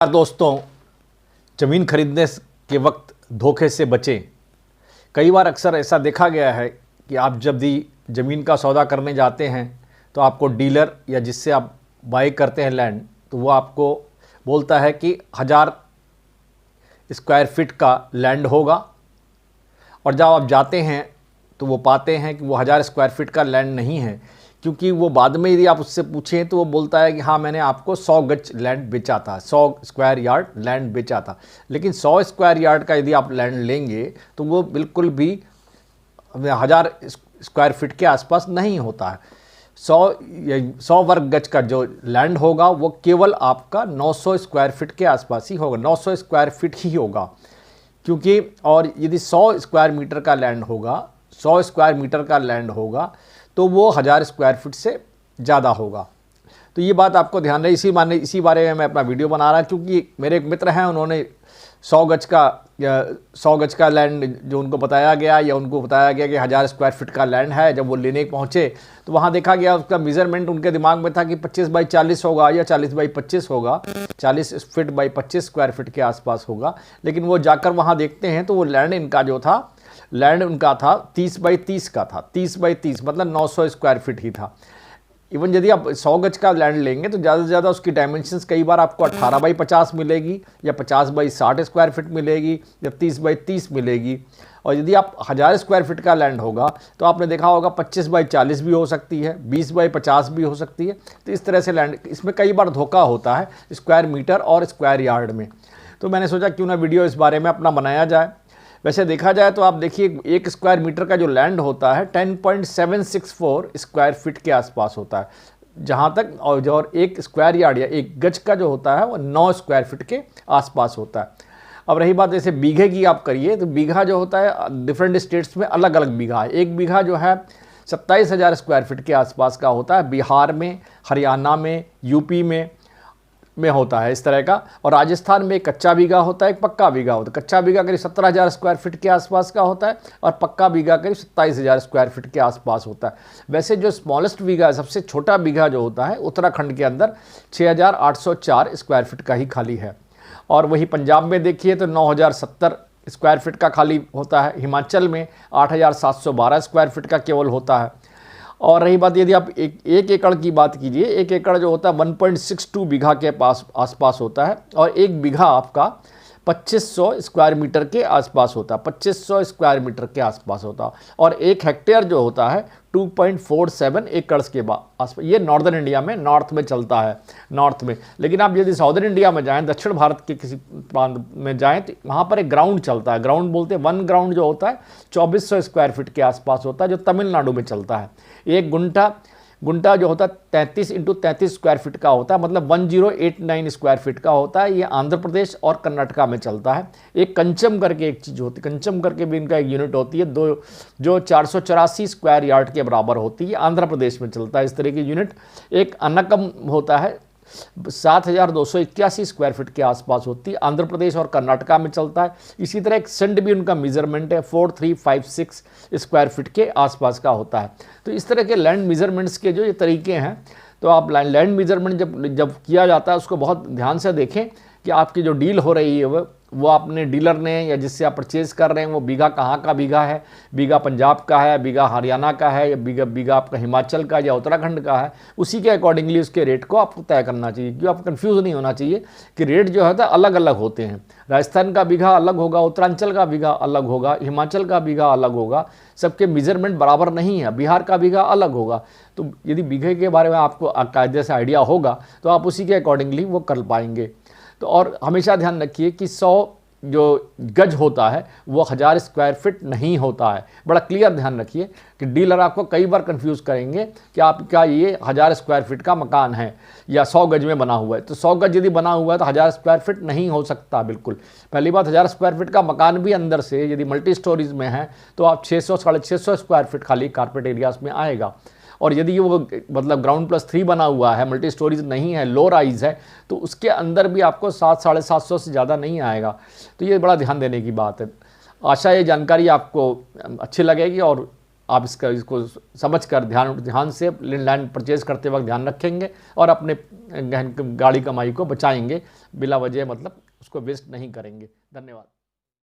दोस्तों, ज़मीन खरीदने के वक्त धोखे से बचें। कई बार अक्सर ऐसा देखा गया है कि आप जब भी ज़मीन का सौदा करने जाते हैं तो आपको डीलर या जिससे आप बाई करते हैं लैंड, तो वो आपको बोलता है कि 1000 स्क्वायर फीट का लैंड होगा, और जब आप जाते हैं तो वो पाते हैं कि वो 1000 स्क्वायर फीट का लैंड नहीं है, क्योंकि वो बाद में यदि आप उससे पूछें तो वो बोलता है कि हाँ, मैंने आपको 100 गज लैंड बेचा था, 100 स्क्वायर यार्ड लैंड बेचा था। लेकिन 100 स्क्वायर यार्ड का यदि आप लैंड लेंगे तो वो बिल्कुल भी 1000 स्क्वायर फीट के आसपास नहीं होता है। 100 वर्ग गज का जो लैंड होगा वो केवल आपका 900 स्क्वायर फीट के आसपास ही होगा, 900 स्क्वायर फीट ही होगा। क्योंकि और यदि 100 स्क्वायर मीटर का लैंड होगा, 100 स्क्वायर मीटर का लैंड होगा तो वो 1000 स्क्वायर फीट से ज़्यादा होगा। तो ये बात आपको ध्यान रहे, इसी बारे में मैं अपना वीडियो बना रहा, क्योंकि मेरे एक मित्र हैं, उन्होंने 100 गज का लैंड जो उनको बताया गया या उनको बताया गया कि 1000 स्क्वायर फीट का लैंड है, जब वो लेने पहुँचे तो वहाँ देखा गया उसका मेज़रमेंट उनके दिमाग में था कि 25 बाई 40 होगा या 40 बाई 25 होगा, 40 फीट बाई 25 स्क्वायर फीट के आसपास होगा। लेकिन वो जाकर वहाँ देखते हैं तो वो लैंड इनका जो था, लैंड उनका था 30 बाई 30 का था, 30 बाई 30 मतलब 900 स्क्वायर फीट ही था। इवन यदि आप 100 गज का लैंड लेंगे तो ज़्यादा से ज़्यादा उसकी डायमेंशंस कई बार आपको 18 बाई 50 मिलेगी, या 50 बाई 60 स्क्वायर फीट मिलेगी, या 30 बाई 30 मिलेगी। और यदि आप 1000 स्क्वायर फीट का लैंड होगा तो आपने देखा होगा 25 बाई 40 भी हो सकती है, 20 बाई 50 भी हो सकती है। तो इस तरह से लैंड, इसमें कई बार धोखा होता है स्क्वायर मीटर और स्क्वायर यार्ड में। तो मैंने सोचा क्यों ना वीडियो इस बारे में अपना बनाया जाए। वैसे देखा जाए तो आप देखिए, 1 स्क्वायर मीटर का जो लैंड होता है 10.764 स्क्वायर फीट के आसपास होता है, जहाँ तक, और 1 स्क्वायर यार्ड या 1 गज का जो होता है वो 9 स्क्वायर फीट के आसपास होता है। अब रही बात जैसे बीघे की आप करिए, तो बीघा जो होता है डिफरेंट स्टेट्स में अलग अलग बीघा है। एक बीघा जो है 27,000 स्क्वायर फीट के आसपास का होता है, बिहार में, हरियाणा में, यूपी में होता है इस तरह का। और राजस्थान में एक कच्चा बीघा होता है, एक पक्का बीघा होता है। कच्चा बीघा करीब 17,000 स्क्वायर फीट के आसपास का होता है, और पक्का बीघा करीब 27,000 स्क्वायर फीट के आसपास होता है। वैसे जो स्मॉलेस्ट बीघा, सबसे छोटा बीघा जो होता है उत्तराखंड के अंदर 6,804 स्क्वायर फीट का ही खाली है। और वही पंजाब में देखिए तो 9,070 स्क्वायर फीट का खाली होता है। हिमाचल में 8,712 स्क्वायर फीट का केवल होता है। और रही बात यदि आप एक एकड़ की बात कीजिए, 1 एकड़ जो होता है 1.62 बीघा के आसपास होता है, और 1 बीघा आपका 2500 स्क्वायर मीटर के आसपास होता है, 2500 स्क्वायर मीटर के आसपास होता है। और 1 हेक्टेयर जो होता है 2.47 एकड़्स के आसपास। ये नॉर्दर्न इंडिया में, नॉर्थ में चलता है, नॉर्थ में। लेकिन आप यदि साउदर्न इंडिया में जाएं, दक्षिण भारत के किसी प्रांत में जाएं, तो वहाँ पर एक ग्राउंड चलता है। ग्राउंड बोलते हैं, 1 ग्राउंड जो होता है 2400 स्क्वायर फीट के आसपास होता है, जो तमिलनाडु में चलता है। एक गुंटा जो होता है 33 × 33 स्क्वायर फीट का होता है, मतलब 1089 स्क्वायर फीट का होता है। ये आंध्र प्रदेश और कर्नाटका में चलता है। एक कंचम करके एक चीज़ होती है, कंचम करके भी इनका एक यूनिट होती है, जो 484 स्क्वायर यार्ड के बराबर होती है, आंध्र प्रदेश में चलता है इस तरह की यूनिट। एक अनकम होता है 7,281 स्क्वायर फीट के आसपास होती है, आंध्र प्रदेश और कर्नाटका में चलता है। इसी तरह एक सेंड भी उनका मेजरमेंट है 4356 स्क्वायर फीट के आसपास का होता है। तो इस तरह के लैंड मेजरमेंट्स के जो ये तरीके हैं, तो आप लैंड मेजरमेंट जब किया जाता है उसको बहुत ध्यान से देखें कि आपकी जो डील हो रही है वो आपने डीलर ने या जिससे आप परचेज़ कर रहे हैं वो बीघा कहाँ का बीघा है, बीघा पंजाब का है, बीघा हरियाणा का है, या बीघा आपका हिमाचल का या उत्तराखंड का है, उसी के अकॉर्डिंगली उसके रेट को आपको तय करना चाहिए। क्योंकि आप कंफ्यूज नहीं होना चाहिए कि रेट जो है अलग अलग होते हैं। राजस्थान का बीघा अलग होगा, उत्तरांचल का बीघा अलग होगा, हिमाचल का बीघा अलग होगा, सबके मेजरमेंट बराबर नहीं है। बिहार का बीघा अलग होगा। तो यदि बीघे के बारे में आपको कायदे से आइडिया होगा तो आप उसी के अकॉर्डिंगली वो कर पाएंगे। तो और हमेशा ध्यान रखिए कि 100 जो गज होता है वो 1000 स्क्वायर फीट नहीं होता है। बड़ा क्लियर ध्यान रखिए कि डीलर आपको कई बार कंफ्यूज करेंगे कि आपका ये 1000 स्क्वायर फीट का मकान है या 100 गज में बना हुआ है। तो 100 गज यदि बना हुआ है तो 1000 स्क्वायर फीट नहीं हो सकता बिल्कुल। पहली बात, 1000 स्क्वायर फीट का मकान भी अंदर से यदि मल्टी स्टोरीज में है तो आप 600 650 स्क्वायर फीट खाली कारपेट एरियाज में आएगा। और यदि वो मतलब ग्राउंड प्लस 3 बना हुआ है, मल्टी स्टोरीज नहीं है, लो राइज है, तो उसके अंदर भी आपको 700-750 से ज़्यादा नहीं आएगा। तो ये बड़ा ध्यान देने की बात है। आशा ये जानकारी आपको अच्छी लगेगी और आप इसको समझ कर ध्यान से लैंड परचेज करते वक्त ध्यान रखेंगे और अपने गाड़ी कमाई को बचाएंगे, बिला वजह मतलब उसको वेस्ट नहीं करेंगे। धन्यवाद।